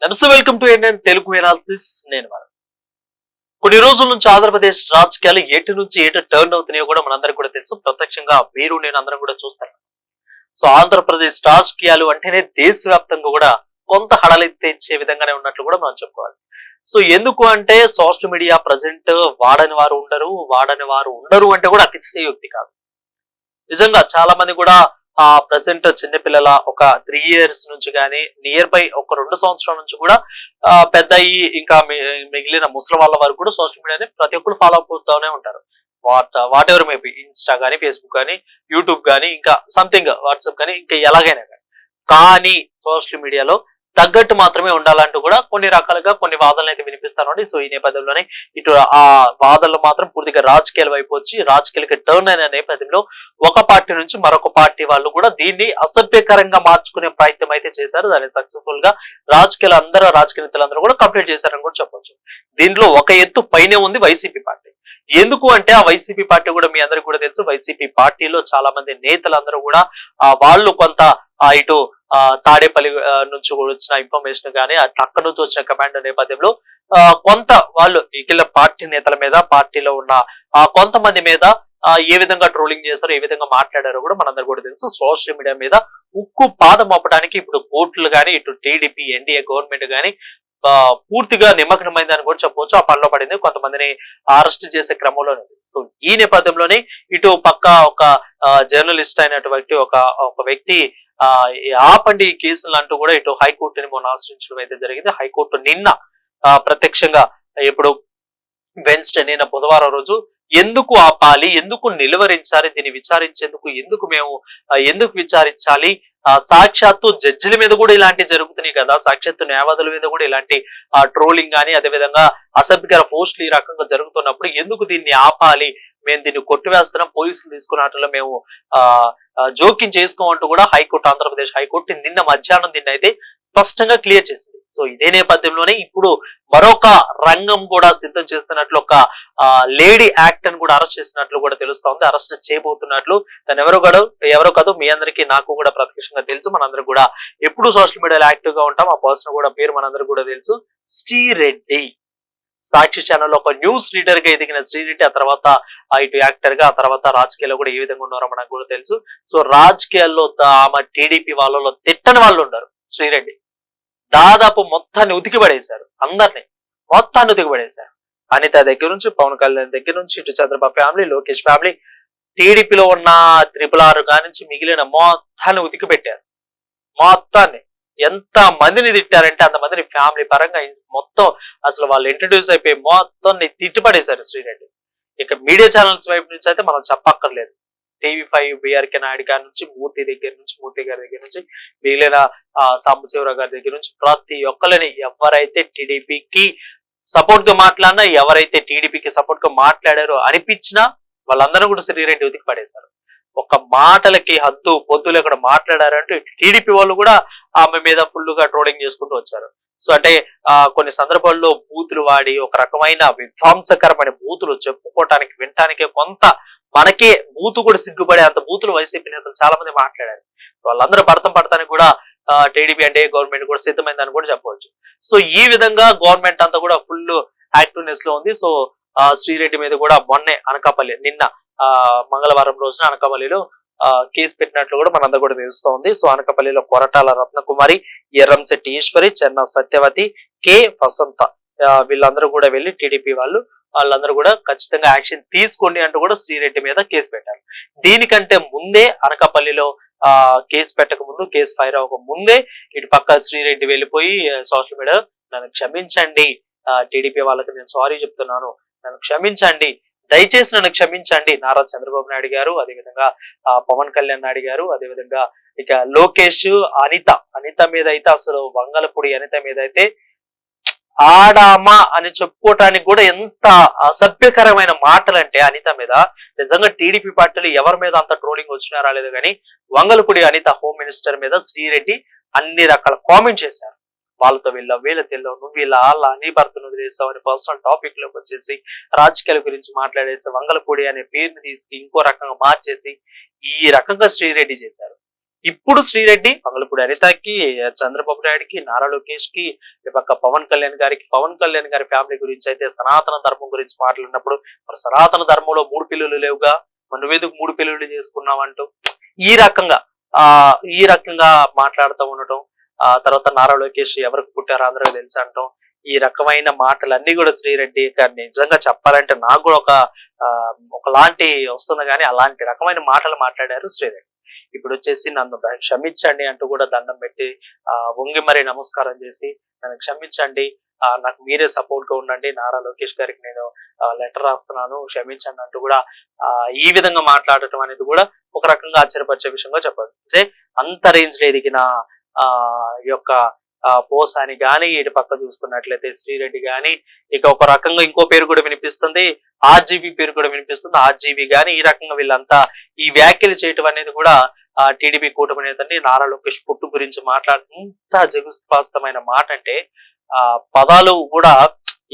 నమస్తే, welcome to Indian Telugu analysis. నేను కొన్ని రోజుల నుంచి ఆంధ్రప్రదేశ్ రాజకీయాలు ఎటు నుంచి ఎటు టర్న్ అవుతున్నాయో కూడా మనందరికీ కూడా తెలుసు. ప్రత్యక్షంగా మీరు నేను అందరం కూడా చూస్తాం. సో ఆంధ్రప్రదేశ్ రాజకీయాలు అంటేనే దేశవ్యాప్తంగా కూడా కొంత హడలెత్తించే విధంగానే ఉన్నట్లు కూడా మనం చెప్పుకోవాలి. సో ఎందుకు అంటే సోషల్ మీడియా ప్రజెంట్ వాడని వారు ఉండరు అంటే కూడా అతిశయోక్తి కాదు. నిజంగా చాలా మంది కూడా ప్రజెంట్ చిన్నపిల్లల ఒక 3 years నుంచి కానీ నియర్ బై ఒక 2 సంవత్సరాల నుంచి కూడా పెద్ద ఇంకా మిగిలిన ముసలి వాళ్ళ వరకు కూడా సోషల్ మీడియాని ప్రతి ఒక్కరు ఫాలో అప్ అవుతూనే ఉంటారు. వాట్ ఎవర్ మేబీ ఇన్స్టా కానీ, ఫేస్బుక్ కానీ, యూట్యూబ్ కానీ, ఇంకా సంథింగ్ వాట్సాప్ కానీ, ఇంకా ఎలాగైనా కానీ సోషల్ మీడియాలో తగ్గట్టు మాత్రమే ఉండాలంటూ కూడా కొన్ని రకాలుగా కొన్ని వాదనలు అయితే వినిపిస్తానండి. సో ఈ నేపథ్యంలోనే ఇటు ఆ వాదనలు మాత్రం పూర్తిగా రాజకీయాల వైపు వచ్చి రాజకీయాలకి టర్న్ అయిన నేపథ్యంలో ఒక పార్టీ నుంచి మరొక పార్టీ వాళ్ళు కూడా దీన్ని అసభ్యకరంగా మార్చుకునే ప్రయత్నం అయితే చేశారు. దాన్ని సక్సెస్ఫుల్ గా రాజకీయ నేతలందరూ కూడా కంప్లీట్ చేశారని కూడా చెప్పొచ్చు. దీంట్లో ఒక ఎత్తు పైనే ఉంది వైసీపీ పార్టీ. ఎందుకు అంటే ఆ వైసీపీ పార్టీ కూడా మీ అందరికి కూడా తెలుసు. వైసీపీ పార్టీలో చాలా మంది నేతలందరూ కూడా వాళ్ళు కొంత ఇటు తాడేపల్లి నుంచి వచ్చిన ఇన్ఫర్మేషన్ కానీ అక్కడ నుంచి వచ్చిన కమాండ్ నేపథ్యంలో కొంత వాళ్ళు ఇకిల పార్టీ నేతల మీద, పార్టీలో ఉన్న కొంతమంది మీద ఏ విధంగా ట్రోలింగ్ చేశారో, ఏ విధంగా మాట్లాడారో కూడా మనందరూ కూడా తెలుసు. సోషల్ మీడియా మీద ఉక్కు పాదం మోపడానికి ఇప్పుడు కోర్టులు కానీ, ఇటు టీడీపీ ఎన్డీఏ గవర్నమెంట్ కానీ పూర్తిగా నిమగ్నమైందని కూడా చెప్పవచ్చు. ఆ పనిలో పడింది. కొంతమందిని అరెస్ట్ చేసే క్రమంలోనే. సో ఈ నేపథ్యంలోనే ఇటు పక్క ఒక జర్నలిస్ట్ అయినటువంటి ఒక వ్యక్తి ఆపండి ఈ కేసులు అంటూ కూడా ఇటు హైకోర్టుని మొన్న ఆశ్రయించడం అయితే జరిగింది. హైకోర్టు నిన్న ప్రత్యక్షంగా ఇప్పుడు వెన్స్డే నిన్న బుధవారం రోజు ఎందుకు ఆపాలి, ఎందుకు నిలువరించాలి, దీన్ని విచారించేందుకు ఎందుకు విచారించాలి, సాక్షాత్తు జడ్జిల మీద కూడా ఇలాంటి జరుగుతున్నాయి కదా, సాక్షాత్తు న్యాయవాదుల మీద కూడా ఇలాంటి ట్రోలింగ్ కానీ అదేవిధంగా అసభ్యకర పోస్టులు ఈ రకంగా జరుగుతున్నప్పుడు ఎందుకు దీన్ని ఆపాలి, మేము దీన్ని కొట్టివేస్తున్నాం, పోలీసులు తీసుకున్నట్లో మేము జోక్యం చేసుకోమంటూ కూడా హైకోర్టు, ఆంధ్రప్రదేశ్ హైకోర్టు నిన్న మధ్యాహ్నం దీన్ని అయితే స్పష్టంగా క్లియర్ చేసింది. సో ఇదే నేపథ్యంలోనే ఇప్పుడు మరొక రంగం కూడా సిద్ధం చేస్తున్నట్లు ఒక లేడీ యాక్టర్ కూడా అరెస్ట్ చేసినట్లు కూడా తెలుస్తా ఉంది. అరెస్ట్ చేయబోతున్నట్లు తను ఎవరో కాదు మీ అందరికీ నాకు కూడా ప్రత్యక్షంగా తెలుసు. మనందరూ కూడా ఎప్పుడు సోషల్ మీడియాలో యాక్టివ్ గా ఉంటాం. ఆ పర్సన్ కూడా పేరు మనందరూ కూడా తెలుసు, శ్రీరెడ్డి. సాక్షి ఛానల్లో ఒక న్యూస్ రీడర్ గా ఎదిగిన శ్రీరెడ్డి ఆ తర్వాత ఇటు యాక్టర్ గా, ఆ తర్వాత రాజకీయాల్లో కూడా ఏ విధంగా ఉన్నారో మనకు కూడా తెలుసు. సో రాజకీయాల్లో ఆమె టీడీపీ వాళ్ళలో తిట్టని వాళ్ళు ఉన్నారు. శ్రీరెడ్డి దాదాపు మొత్తాన్ని ఉతికిపడేశారు. మొత్తాన్ని ఉతికిపడేశారు. అనిత దగ్గర నుంచి, పవన్ కళ్యాణ్ దగ్గర నుంచి, ఇటు చంద్రబాబు ఫ్యామిలీ, లోకేష్ ఫ్యామిలీ, టీడీపీలో ఉన్న RRR కానించి మిగిలిన మొత్తాన్ని ఉతికి పెట్టారు. మొత్తాన్ని ఎంత మందిని తిట్టారంటే అంతమందిని ఫ్యామిలీ పరంగా మొత్తం అసలు వాళ్ళు ఇంట్రడ్యూస్ అయిపోయి మొత్తం తిట్టిపడేశారు శ్రీరెడ్డి. ఇక మీడియా ఛానల్స్ వైపు నుంచి అయితే మనం చెప్పక్కర్లేదు. TV5 BRK నాయుడు గారి నుంచి, మూర్తి గారి దగ్గర నుంచి మిగిలిన సాంబశివరావు గారి దగ్గర నుంచి ప్రతి ఒక్కరిని ఎవరైతే టీడీపీకి సపోర్ట్ గా మాట్లాడినా, ఎవరైతే టీడీపీకి సపోర్ట్ గా మాట్లాడారో అనిపించినా వాళ్ళందరూ కూడా శ్రీరెడ్డి ఉతికి పడేశారు. ఒక మాటలకి హద్దు పొద్దు లేకుండా మాట్లాడారంటూ టీడీపీ వాళ్ళు కూడా ఆమె మీద ఫుల్ గా ట్రోలింగ్ చేసుకుంటూ వచ్చారు. సో అంటే కొన్ని సందర్భాల్లో బూతులు వాడి ఒక రకమైన విధ్వంసకరమైన బూతులు చెప్పుకోవటానికి వినటానికే కొంత మనకే బూతు కూడా సిగ్గుపడే అంత బూతులు వైసీపీ నేతలు చాలా మంది మాట్లాడారు. వాళ్ళందరూ పడతానికి కూడా టీడీపీ అంటే గవర్నమెంట్ కూడా సిద్ధమైందని కూడా చెప్పవచ్చు. సో ఈ విధంగా గవర్నమెంట్ అంతా కూడా ఫుల్ యాక్టివ్నెస్ లో ఉంది. సో శ్రీరెడ్డి మీద కూడా మొన్నే అనకాపల్లి నిన్న మంగళవారం రోజున అనకాపల్లిలో కేసు పెట్టినట్లు కూడా మనందరూ కూడా తెలుస్తూ ఉంది. సో అనకాపల్లిలో కొరటాల రత్నకుమారి, ఎర్రంశెట్టి ఈశ్వరి, చెన్న సత్యవతి, కె వసంత వీళ్ళందరూ కూడా వెళ్లి టీడీపీ వాళ్ళందరూ కూడా ఖచ్చితంగా యాక్షన్ తీసుకోండి అంటూ కూడా శ్రీరెడ్డి మీద కేసు పెట్టారు. దీనికంటే ముందే అనకాపల్లిలో కేసు పెట్టక ముందు, కేసు ఫైర్ అవ్వక ముందే ఇటు పక్క శ్రీరెడ్డి వెళ్ళిపోయి సోషల్ మీడియా నన్ను క్షమించండి, టీడీపీ వాళ్ళకి నేను సారీ చెప్తున్నాను, నన్ను క్షమించండి, దయచేసి నన్ను క్షమించండి, నారా చంద్రబాబు నాయుడు గారు, అదేవిధంగా పవన్ కళ్యాణ్ నాయుడు గారు, అదేవిధంగా ఇక లోకేష్, అనిత మీద అయితే అసలు వంగలపూడి అనిత మీద అయితే ఆడామా అని చెప్పుకోవటానికి కూడా ఎంత అసభ్యకరమైన మాటలు అంటే అనిత మీద నిజంగా టీడీపీ పార్టీలు ఎవరి మీద అంత ట్రోలింగ్ వచ్చినా రాలేదు కానీ వంగలపూడి అనిత హోమ్ మినిస్టర్ మీద శ్రీరెడ్డి అన్ని రకాల కామెంట్ చేశారు. వాళ్ళతో వీళ్ళ తెల్లో నువ్వు నీ భర్తను వదిలేసావు అని పర్సనల్ టాపిక్ లోకి వచ్చేసి రాజకీయాల గురించి మాట్లాడేసి వంగలపూడి అనే పేరుని తీసుకు ఇంకో రకంగా మార్చేసి ఈ రకంగా శ్రీరెడ్డి చేశారు. ఇప్పుడు శ్రీరెడ్డి మంగళపూడి అనితకి, చంద్రబాబు నాయుడుకి, నారా లోకేష్ కి, ఈ పక్క పవన్ కళ్యాణ్ గారికి, పవన్ కళ్యాణ్ గారి ఫ్యామిలీ గురించి అయితే సనాతన ధర్మం గురించి మాట్లాడినప్పుడు మరి సనాతన ధర్మంలో 3 పిల్లలు లేవుగా, మరి నువ్వెందుకు 3 పిల్లలు చేసుకున్నావంటూ ఈ రకంగా ఆ ఈ రకంగా మాట్లాడుతూ ఉండటం, ఆ తర్వాత నారా లోకేష్ ఎవరికి పుట్టారో అందరూ తెలుసు అంటాం. ఈ రకమైన మాటలన్నీ కూడా శ్రీరెడ్డి గారు నిజంగా చెప్పాలంటే నాకు కూడా ఒకలాంటి వస్తుంది కానీ అలాంటి రకమైన మాటలు మాట్లాడారు శ్రీరెడ్డి. ఇప్పుడు వచ్చేసి నన్ను క్షమించండి అంటూ కూడా దండం పెట్టి వంగి మరీ నమస్కారం చేసి నన్ను క్షమించండి, నాకు మీరే సపోర్ట్ గా ఉండండి, నారా లోకేష్ గారికి నేను లెటర్ రాస్తున్నాను క్షమించండి అంటూ కూడా ఈ విధంగా మాట్లాడటం అనేది కూడా ఒక రకంగా ఆశ్చర్యపరిచే విషయంగా చెప్పాలి. అంటే అంత రేంజ్ లో ఎదిగిన ఈ యొక్క పోసాని గాని, ఇటు పక్క చూసుకున్నట్లయితే శ్రీరెడ్డి గాని, ఇక ఒక రకంగా ఇంకో పేరు కూడా వినిపిస్తుంది, ఆర్జీవీ పేరు కూడా వినిపిస్తుంది. ఆర్జీవీ గాని ఈ రకంగా వీళ్ళంతా ఈ వ్యాఖ్యలు చేయటం అనేది కూడా టీడీపీ కూటమి నేతండి నారా లోకేష్ పుట్టు గురించి ఇంత జగుస్పాస్తమైన మాట అంటే పదాలు కూడా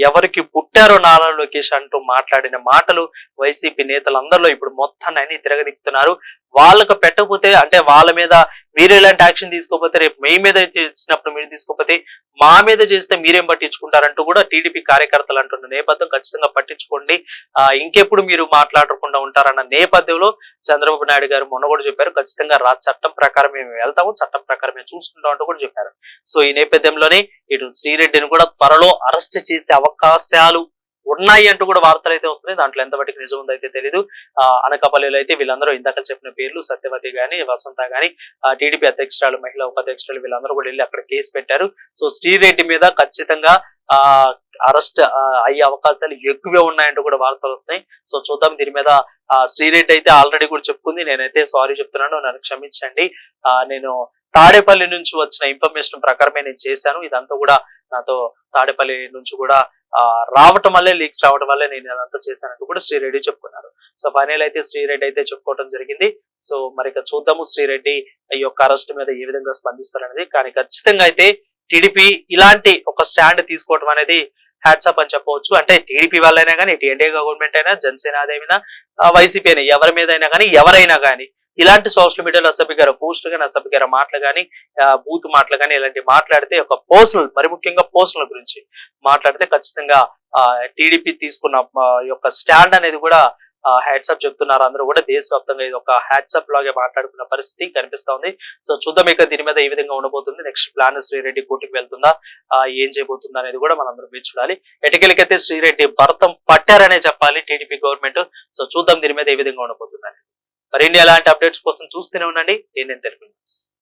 ఎవరికి పుట్టారో నారా లోకేష్ అంటూ మాట్లాడిన మాటలు వైసీపీ నేతలందరిలో ఇప్పుడు మొత్తాన్ని తిరగదిప్పుతున్నారు. వాళ్ళకు పెట్టకపోతే అంటే వాళ్ళ మీద మీరు ఎలాంటి యాక్షన్ తీసుకోకపోతే రేపు మీ మీద చేసినప్పుడు మీరు తీసుకోకపోతే మా మీద చేస్తే మీరేం పట్టించుకుంటారంటూ కూడా టీడీపీ కార్యకర్తలు అంటున్న నేపథ్యం ఖచ్చితంగా పట్టించుకోండి, ఇంకెప్పుడు మీరు మాట్లాడకుండా ఉంటారన్న నేపథ్యంలో చంద్రబాబు నాయుడు గారు మొన్న కూడా చెప్పారు, ఖచ్చితంగా చట్టం ప్రకారం మేము వెళ్తాము, చట్టం ప్రకారం మేము చూసుకుంటాం అంటూ కూడా చెప్పారు. సో ఈ నేపథ్యంలోనే ఇటు శ్రీరెడ్డిని కూడా త్వరలో అరెస్ట్ చేసే అవకాశాలు ఉన్నాయి అంటూ కూడా వార్తలు అయితే వస్తున్నాయి. దాంట్లో ఎంత వాటికి నిజం ఉందో అయితే తెలీదు. అనకాపల్లిలో అయితే వీళ్ళందరూ ఇందాక చెప్పిన పేర్లు సత్యవతి గాని, వసంత గాని, టీడీపీ అధ్యక్షురాలు, మహిళా ఉపాధ్యక్షురాలు వీళ్ళందరూ కూడా వెళ్ళి అక్కడ కేసు పెట్టారు. సో శ్రీరెడ్డి మీద ఖచ్చితంగా అరెస్ట్ అయ్యే అవకాశాలు ఎక్కువే ఉన్నాయంటూ కూడా వార్తలు వస్తున్నాయి. సో చూద్దాం దీని మీద. శ్రీరెడ్డి అయితే ఆల్రెడీ కూడా చెప్పుకుంది, నేనైతే సారీ చెప్తున్నాను, నన్ను క్షమించండి, నేను తాడేపల్లి నుంచి వచ్చిన ఇన్ఫర్మేషన్ ప్రకారమే నేను చేశాను, ఇదంతా కూడా నాతో తాడేపల్లి నుంచి కూడా రావటం వల్లే, లీక్స్ రావడం వల్లే నేను అదంతా చేశానంటూ కూడా శ్రీరెడ్డి చెప్పుకున్నారు. సో ఫైనల్ అయితే శ్రీరెడ్డి అయితే చెప్పుకోవడం జరిగింది. సో మరి చూద్దాము శ్రీరెడ్డి ఈ యొక్క అరెస్ట్ మీద ఏ విధంగా స్పందిస్తారనేది. కానీ ఖచ్చితంగా అయితే టీడీపీ ఇలాంటి ఒక స్టాండ్ తీసుకోవడం అనేది హ్యాట్సాప్ అని చెప్పవచ్చు. అంటే టీడీపీ వాళ్ళైనా కానీ, ఎన్డీఏ గవర్నమెంట్ అయినా, జనసేన అదేమైనా, వైసీపీ అయినా, ఎవరి మీద అయినా కానీ, ఎవరైనా కానీ ఇలాంటి సోషల్ మీడియాలో అసభ్యకర పోస్టులు కానీ, అసభ్యకర మాటలు కానీ, బూత్ మాటలు కానీ ఇలాంటివి మాట్లాడితే ఒక పర్సనల్, మరి ముఖ్యంగా పర్సనల్ గురించి మాట్లాడితే ఖచ్చితంగా టీడీపీ తీసుకున్న యొక్క స్టాండ్ అనేది కూడా హ్యాట్సాప్ చెప్తున్నారు అందరూ కూడా. దేశవ్యాప్తంగా ఇది ఒక హ్యాట్సాప్ లాగే మాట్లాడుకున్న పరిస్థితి కనిపిస్తా ఉంది. సో చూద్దాం ఇక దీని మీద ఏ విధంగా ఉండబోతుంది. నెక్స్ట్ ప్లాన్ శ్రీరెడ్డి కోర్టుకి వెళ్తుందా, ఏం చేయబోతుందా అనేది కూడా మనందరం వేచి చూడాలి. ఎటకెలకైతే శ్రీరెడ్డి భరతం పట్టారనే చెప్పాలి టీడీపీ గవర్నమెంట్. సో చూద్దాం దీని మీద ఏ విధంగా ఉండబోతుంది. మరిన్ని అలాంటి అప్డేట్స్ కోసం చూస్తూనే ఉండండి నేను తెలుగు న్యూస్.